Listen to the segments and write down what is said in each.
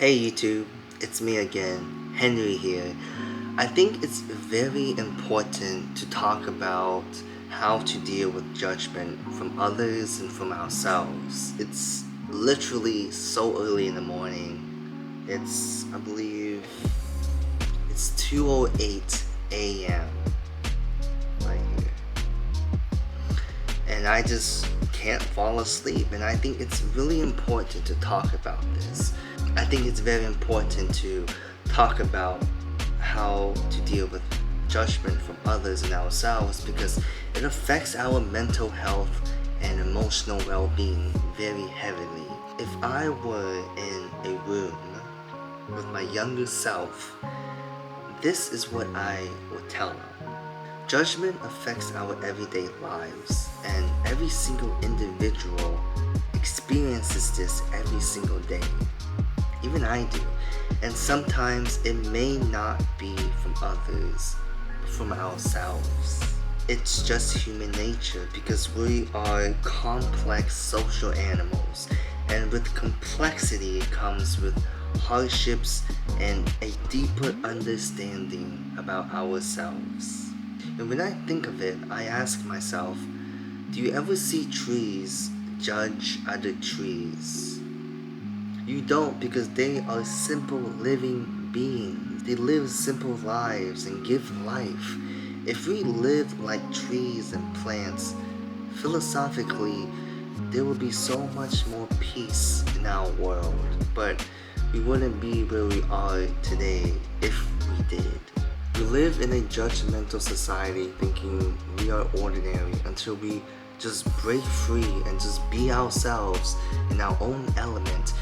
Hey YouTube, it's me again, Henry here. I think it's very important to talk about how to deal with judgment from others and from ourselves. It's literally so early in the morning. I believe, it's 2:08 a.m. right here. And I just can't fall asleep, and I think it's really important to talk about this. I think it's very important to talk about how to deal with judgment from others and ourselves because it affects our mental health and emotional well-being very heavily. If I were in a room with my younger self, this is what I would tell them. Judgment affects our everyday lives, and every single individual experiences this every single day. Even I do. And sometimes it may not be from others, but from ourselves. It's just human nature because we are complex social animals. And with complexity comes with hardships and a deeper understanding about ourselves. And when I think of it, I ask myself, do you ever see trees judge other trees? You don't, because they are simple living beings. They live simple lives and give life. If we lived like trees and plants, philosophically, there would be so much more peace in our world. But we wouldn't be where we are today if we did. We live in a judgmental society thinking we are ordinary until we just break free and just be ourselves in our own element.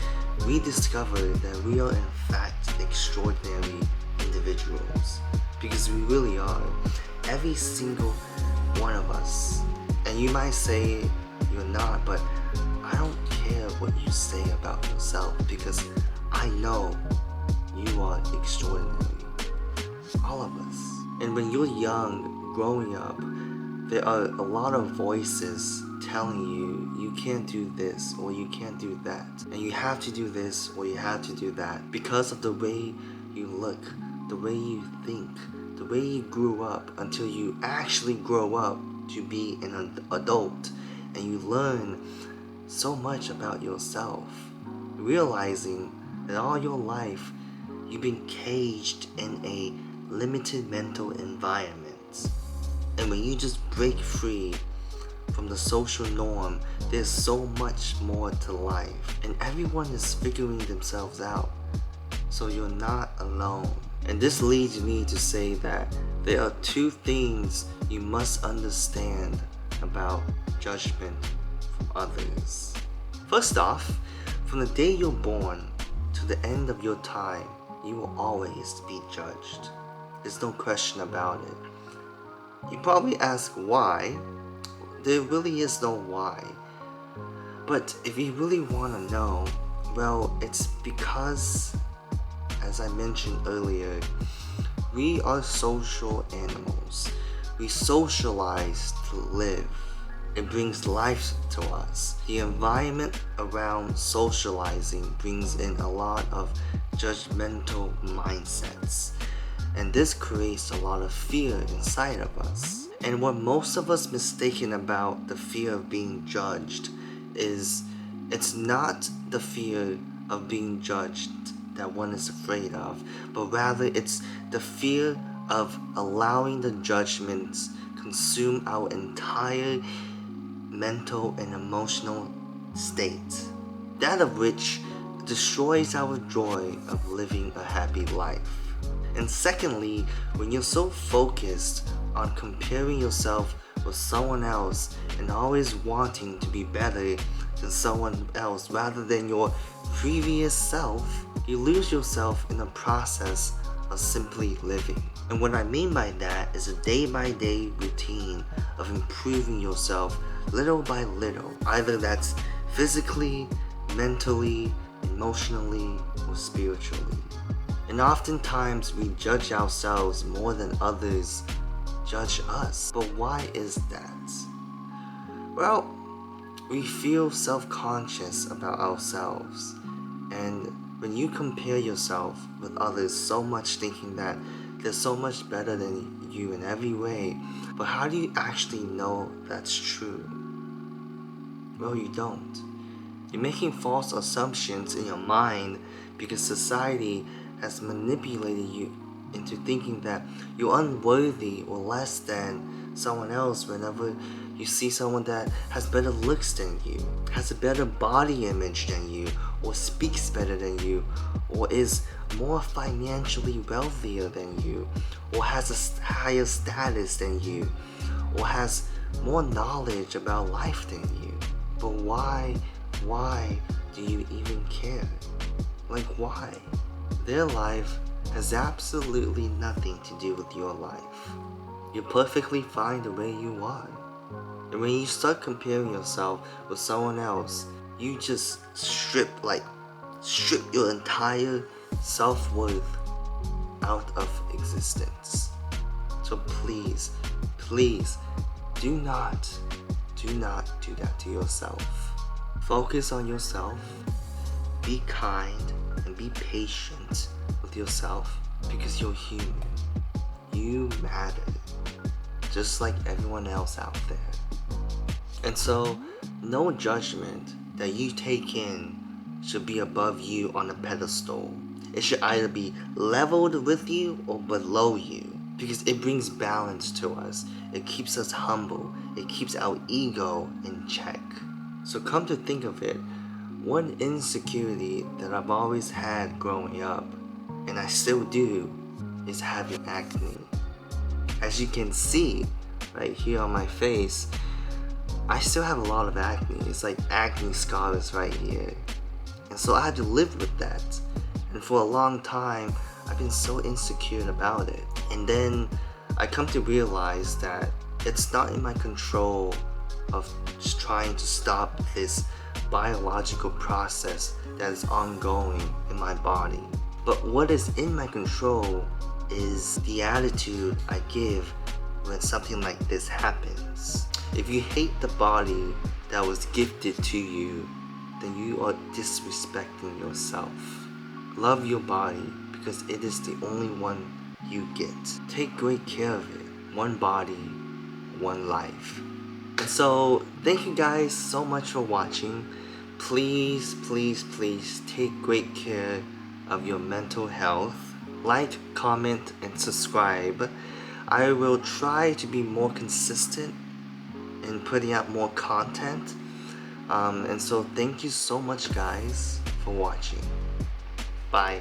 We discover that we are in fact extraordinary individuals, because we really are, every single one of us. And you might say you're not, but I don't care what you say about yourself, because I know you are extraordinary, all of us. And when you're young, growing up, there are a lot of voices telling you can't do this or you can't do that, and you have to do this or you have to do that because of the way you look, the way you think, the way you grew up, until you actually grow up to be an adult and you learn so much about yourself, realizing that all your life you've been caged in a limited mental environment. And when you just break free from the social norm, there's so much more to life, and everyone is figuring themselves out, so you're not alone. And this leads me to say that there are two things you must understand about judgment from others. First off, from the day you're born to the end of your time, you will always be judged. There's no question about it. You probably ask why. There really is no why. But if you really want to know, well, it's because, as I mentioned earlier, we are social animals. We socialize to live. It brings life to us. The environment around socializing brings in a lot of judgmental mindsets. And this creates a lot of fear inside of us. And what most of us mistaken about the fear of being judged is, it's not the fear of being judged that one is afraid of, but rather it's the fear of allowing the judgments consume our entire mental and emotional state, that of which destroys our joy of living a happy life. And secondly, when you're so focused on comparing yourself with someone else and always wanting to be better than someone else rather than your previous self, you lose yourself in the process of simply living. And what I mean by that is a day-by-day routine of improving yourself little by little. Either that's physically, mentally, emotionally, or spiritually. And oftentimes we judge ourselves more than others judge us. But why is that? Well, we feel self-conscious about ourselves, and When you compare yourself with others so much, thinking that they're so much better than you in every way, but how do you actually know that's true? Well, you don't. You're making false assumptions in your mind because society has manipulated you into thinking that you're unworthy or less than someone else whenever you see someone that has better looks than you, has a better body image than you, or speaks better than you, or is more financially wealthier than you, or has a higher status than you, or has more knowledge about life than you. But why do you even care? Like, why? Their life has absolutely nothing to do with your life. You're perfectly fine the way you are. And when you start comparing yourself with someone else, you just strip your entire self-worth out of existence. So please do not do that to yourself. Focus on yourself, be kind, and be patient with yourself because you're human. You matter, just like everyone else out there. And so, no judgment that you take in should be above you on a pedestal. It should either be leveled with you or below you, because it brings balance to us. It keeps us humble. It keeps our ego in check. So come to think of it, one insecurity that I've always had growing up, and I still do, is having acne. As you can see right here on my face, I still have a lot of acne. It's like acne scars right here. And so I had to live with that. And for a long time, I've been so insecure about it. And then I come to realize that it's not in my control of just trying to stop this biological process that is ongoing in my body. But what is in my control is the attitude I give when something like this happens. If you hate the body that was gifted to you, then you are disrespecting yourself. Love your body because it is the only one you get. Take great care of it. One body, one life. And so, thank you guys so much for watching. Please take great care of your mental health. Like, comment, and subscribe. I will try to be more consistent in putting out more content. And so thank you so much guys for watching. Bye.